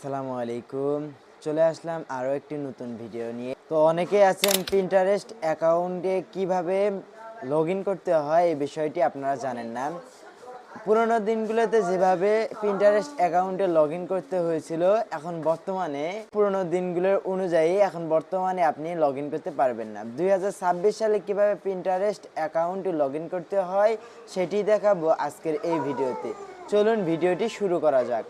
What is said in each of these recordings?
আসসালামু আলাইকুম। চলে আসলাম আরও একটি নতুন ভিডিও নিয়ে। তো অনেকেই আছেন পিন্টারেস্ট অ্যাকাউন্টে কিভাবে লগ ইন করতে হয় এই বিষয়টি আপনারা জানেন না। পুরোনো দিনগুলোতে যেভাবে পিন্টারেস্ট অ্যাকাউন্টে লগ ইন করতে হয়েছিল, এখন বর্তমানে পুরোনো দিনগুলোর অনুযায়ী এখন বর্তমানে আপনি লগ ইন করতে পারবেন না। 2026 সালে কিভাবে পিন্টারেস্ট অ্যাকাউন্টে লগ ইন করতে হয় সেটি দেখাবো আজকের এই ভিডিওতে। চলুন ভিডিওটি শুরু করা যাক।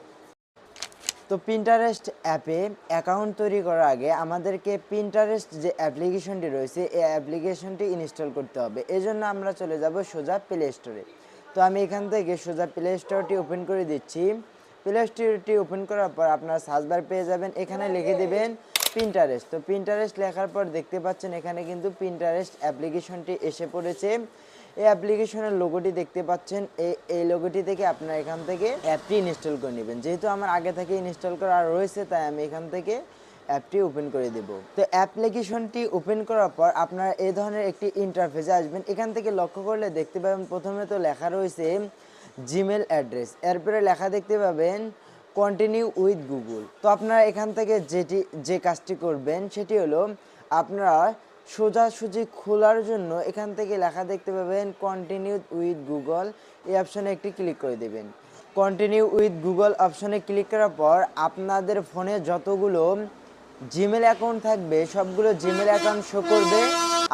তো পিন্টারেস্ট অ্যাপে অ্যাকাউন্ট তৈরি করার আগে আমাদেরকে পিন্টারেস্ট যে অ্যাপ্লিকেশনটি রয়েছে এই অ্যাপ্লিকেশনটি ইনস্টল করতে হবে। এজন্য আমরা চলে যাব সোজা প্লে স্টোরে। তো আমি এখান থেকে সোজা প্লে স্টোরটি ওপেন করে দিচ্ছি। প্লে স্টোরটি ওপেন করার পর আপনারা সার্চ বার পেয়ে যাবেন, এখানে লিখে দেবেন পিন্টারেস্ট। তো পিন্টারেস্ট লেখার পর দেখতে পাচ্ছেন এখানে কিন্তু পিন্টারেস্ট অ্যাপ্লিকেশনটি এসে পড়েছে। এই অ্যাপ্লিকেশনের লোগোটি দেখতে পাচ্ছেন, এই লোগোটি থেকে আপনারা এখান থেকে অ্যাপটি ইনস্টল করে নেবেন। যেহেতু আমার আগে থেকে ইনস্টল করা রয়েছে তাই আমি এখান থেকে অ্যাপটি ওপেন করে দেব। তো অ্যাপ্লিকেশনটি ওপেন করার পর আপনারা এই ধরনের একটি ইন্টারফেসে আসবেন। এখান থেকে লক্ষ্য করলে দেখতে পাবেন প্রথমে তো লেখা রয়েছে জিমেল অ্যাড্রেস, এরপরে লেখা দেখতে পাবেন কন্টিনিউ উইথ গুগল। তো আপনারা এখান থেকে যে কাজটি করবেন সেটি হলো আপনারা সোজাসুজি খোলার জন্য এখান থেকে লেখা দেখতে পাবেন কন্টিনিউ উইথ গুগল, এই অপশনে একটি ক্লিক করে দেবেন। কন্টিনিউ উইথ গুগল অপশনে ক্লিক করার পর আপনাদের ফোনে যতগুলো জিমেল অ্যাকাউন্ট থাকবে সবগুলো জিমেল অ্যাকাউন্ট শো করবে।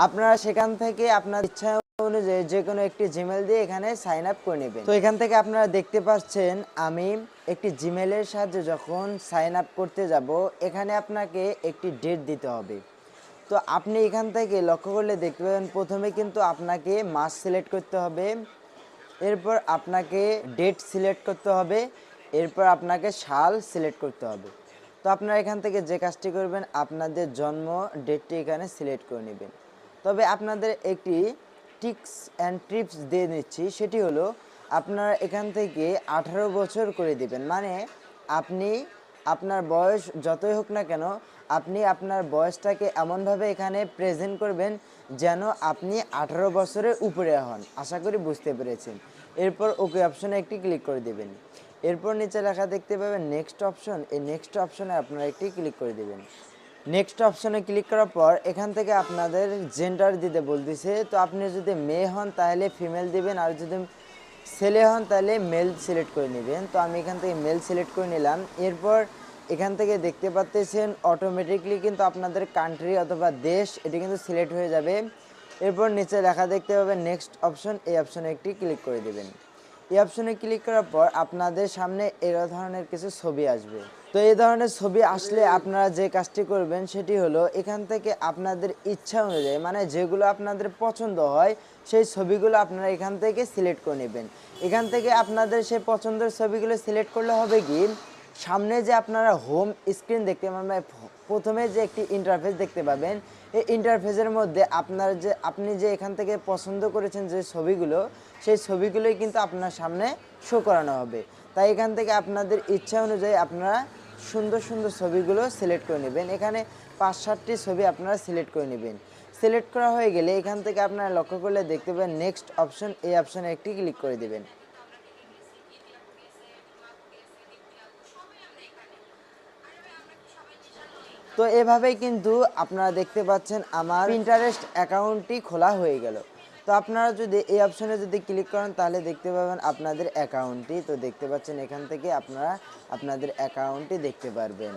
আপনারা সেখান থেকে আপনার ইচ্ছা অনুযায়ী যে কোনো একটি জিমেল দিয়ে এখানে সাইন আপ করে নেবেন। তো এখান থেকে আপনারা দেখতে পাচ্ছেন আমি একটি জিমেলের সাহায্যে যখন সাইন আপ করতে যাব এখানে আপনাকে একটি ডেট দিতে হবে। তো আপনি এখান থেকে লক্ষ্য করলে দেখতে পাবেন প্রথমে কিন্তু আপনাকে মাস সিলেক্ট করতে হবে, এরপর আপনাকে ডেট সিলেক্ট করতে হবে, এরপর আপনাকে সাল সিলেক্ট করতে হবে। তো আপনারা এখান থেকে যে কাজটি করবেন আপনাদের জন্ম ডেটটি এখানে সিলেক্ট করে নেবেন। তবে আপনাদের একটি টিপস অ্যান্ড ট্রিপস দিয়ে নিচ্ছি, সেটি হলো আপনারা এখান থেকে 18 বছর করে দিবেন। মানে আপনি আপনার বয়স যতই হোক না কেন আপনি আপনার বয়সটাকে এমনভাবে এখানে প্রেজেন্ট করবেন যেন আপনি 18 বছরের উপরে হন। আশা করি বুঝতে পেরেছেন। এরপর ওকে অপশনে একটি ক্লিক করে দেবেন। এরপর নিচে লেখা দেখতে পাবেন নেক্সট অপশন, এই নেক্সট অপশনে আপনারা একটি ক্লিক করে দেবেন। নেক্সট অপশনে ক্লিক করার পর এখান থেকে আপনাদের জেন্ডার দিতে বলতেছে। তো আপনি যদি মেয়ে হন তাহলে ফিমেল দিবেন, আর যদি ছেলে হন তাহলে মেল সিলেক্ট করে নেবেন। তো আমি এখান থেকে মেল সিলেক্ট করে নিলাম। এরপর এখান থেকে দেখতে পাচ্ছেন অটোমেটিকলি কিন্তু আপনাদের কান্ট্রি অথবা দেশ এটি কিন্তু সিলেক্ট হয়ে যাবে। এরপর নিচে লেখা দেখতে পাবেন নেক্সট অপশন, এই অপশনে একটি ক্লিক করে দেবেন। এই অপশনে ক্লিক করার পর আপনাদের সামনে এই ধরনের কিছু ছবি আসবে। তো এই ধরনের ছবি আসলে আপনারা যে কাজটি করবেন সেটি হলো এখান থেকে আপনাদের ইচ্ছা অনুযায়ী মানে যেগুলো আপনাদের পছন্দ হয় সেই ছবিগুলো আপনারা এখান থেকে সিলেক্ট করে নেবেন। এখান থেকে আপনাদের সেই পছন্দের ছবিগুলো সিলেক্ট করলে হবে কি, সামনে যে আপনারা হোম স্ক্রিন দেখতে পাবেন, প্রথমে যে একটি ইন্টারফেস দেখতে পাবেন, এই ইন্টারফেসের মধ্যে আপনি যে এখান থেকে পছন্দ করেছেন যে ছবিগুলো সেই ছবিগুলোই কিন্তু আপনার সামনে শো করানো হবে। তাই এখান থেকে আপনাদের ইচ্ছা অনুযায়ী আপনারা সুন্দর সুন্দর ছবিগুলো সিলেক্ট করে নেবেন। এখানে 5-7টি ছবি আপনারা সিলেক্ট করে নেবেন। সিলেক্ট করা হয়ে গেলে এখান থেকে আপনারা লক্ষ্য করলে দেখতে পাবেন নেক্সট অপশন, এই অপশনে একটি ক্লিক করে দেবেন। তো এভাবেই কিন্তু আপনারা দেখতে পাচ্ছেন আমার পিন্টারেস্ট অ্যাকাউন্টটি খোলা হয়ে গেল। তো আপনারা যদি এই অপশনে যদি ক্লিক করেন তাহলে দেখতে পাবেন আপনাদের অ্যাকাউন্টটি। তো দেখতে পাচ্ছেন এখান থেকে আপনারা আপনাদের অ্যাকাউন্টটি দেখতে পারবেন।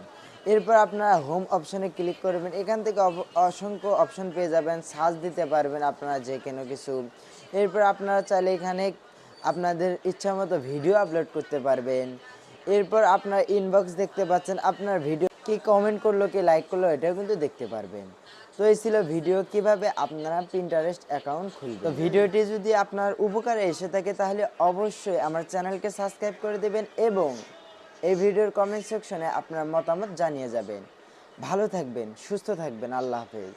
এরপর আপনারা হোম অপশনে ক্লিক করবেন। এখান থেকে অসংখ্য অপশন পেয়ে যাবেন, সার্চ দিতে পারবেন আপনারা যে কোনো কিছু। এরপর আপনারা চাইলে এখানে আপনাদের ইচ্ছা মতো ভিডিও আপলোড করতে পারবেন। এরপর আপনার ইনবক্স দেখতে পাচ্ছেন, আপনার ভিডিও কি কমেন্ট করলো কি লাইক করলো এটাও কিন্তু দেখতে পারবেন। তো এই ছিল ভিডিও কিভাবে আপনারা পিন্টারেস্ট অ্যাকাউন্ট খুলবেন। তো ভিডিওটি যদি আপনার উপকারে এসে থাকে তাহলে অবশ্যই আমার চ্যানেলকে সাবস্ক্রাইব করে দেবেন এবং এই ভিডিওর কমেন্ট সেকশনে আপনার মতামত জানিয়ে যাবেন। ভালো থাকবেন, সুস্থ থাকবেন, আল্লাহ হাফেজ।